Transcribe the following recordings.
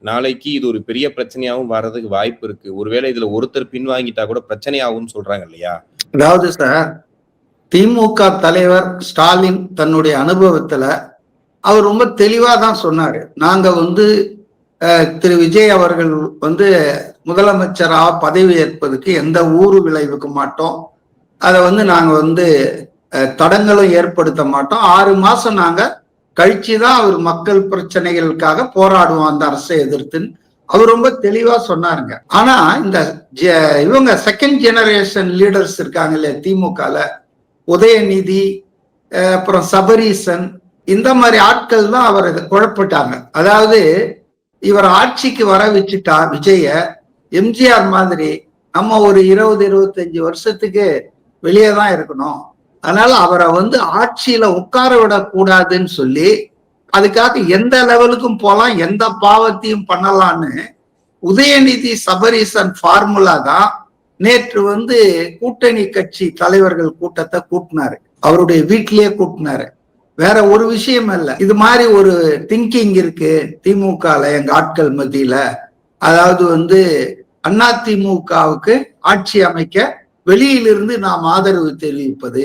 நாளைக்கு இது ஒரு பெரிய பிரச்சனையாகவும் வர்றதுக்கு வாய்ப்பு இருக்கு. ஒருவேளை இதுல ஒருத்தர் பின்வாங்கிட்டா கூட பிரச்சனையாகும்னு சொல்றாங்க இல்லையா? அதாவது சார், திமுக தலைவர் ஸ்டாலின் தன்னுடைய அனுபவத்துல அவர் ரொம்ப தெளிவா தான் சொன்னாரு. நாங்க திரு விஜய் அவர்கள் முதலமைச்சரா பதவி ஏற்பதுக்கு எந்த ஊறு விளைவிக்க மாட்டோம். அதை நாங்க தடங்களும் ஏற்படுத்த மாட்டோம். 6 மாசம் நாங்க கழிச்சுதான் அவர் மக்கள் பிரச்சனைகளுக்காக போராடுவோம் அந்த அரசை எதிர்த்துன்னு அவர் ரொம்ப தெளிவா சொன்னாருங்க. ஆனா இந்த இவங்க செகண்ட் ஜெனரேஷன் லீடர்ஸ் இருக்காங்க இல்லையா திமுகல, உதயநிதி அப்புறம் சபரீசன், இந்த மாதிரி ஆட்கள் தான் அவர் குழப்பிட்டாங்க. அதாவது இவர் ஆட்சிக்கு வர வச்சுட்டா விஜய எம்ஜிஆர் மாதிரி நம்ம ஒரு 20-25 வருஷத்துக்கு வெளியே தான் இருக்கணும், அதனால அவரை ஆட்சியில உட்கார விடக்கூடாதுன்னு சொல்லி அதுக்காக எந்த லெவலுக்கும் போலாம், எந்த பாவத்தையும் பண்ணலான்னு உதயநிதி சபரீசன் ஃபார்முலா தான் நேற்று கூட்டணி கட்சி தலைவர்கள் கூட்டத்தை கூட்டினாரு. அவருடைய வீட்டிலேயே கூட்டினாரு. வேற ஒரு விஷயம் இல்ல. இது மாதிரி ஒரு திங்கிங் இருக்கு திமுகல எங்க ஆட்கள் மத்தியில. அதாவது அதிமுகவுக்கு ஆட்சி அமைக்க வெளியிலிருந்து நாம் ஆதரவு தெரிவிப்பது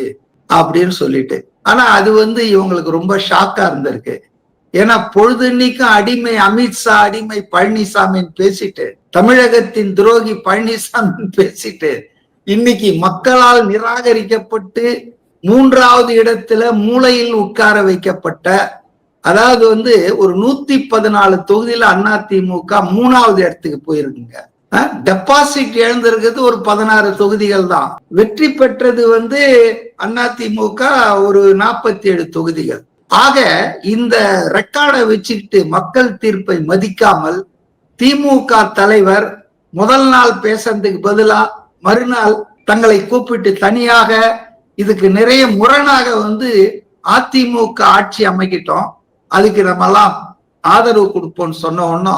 அப்படின்னு சொல்லிட்டு. ஆனா அது இவங்களுக்கு ரொம்ப ஷாக்கா இருந்திருக்கு. ஏன்னா பொழுதுன்னைக்கும் அடிமை அமித்ஷா, அடிமை பழனிசாமின்னு பேசிட்டு, தமிழகத்தின் துரோகி பழனிசாமின்னு பேசிட்டு, இன்னைக்கு மக்களால் நிராகரிக்கப்பட்டு 3வது இடத்துல மூலையில் உட்கார வைக்கப்பட்ட, அதாவது ஒரு 114 தொகுதியில அதிமுக 3வது இடத்துக்கு போயிருக்குங்க. டெபாசிட் இழந்திருக்கிறது ஒரு 16 தொகுதிகள் தான். வெற்றி பெற்றது அதிமுக ஒரு 47 தொகுதிகள். ஆக இந்த ரெக்கார்டை வச்சுக்கிட்டு மக்கள் தீர்ப்பை மதிக்காமல் திமுக தலைவர் முதல் நாள் பேசுறதுக்கு பதிலா மறுநாள் தங்களை கூப்பிட்டு தனியாக இதுக்கு நிறைய முரணாக அதிமுக ஆட்சி அமைக்கிட்டோம், அதுக்கு நம்ம எல்லாம் ஆதரவு கொடுப்போம்னு சொன்ன உடனே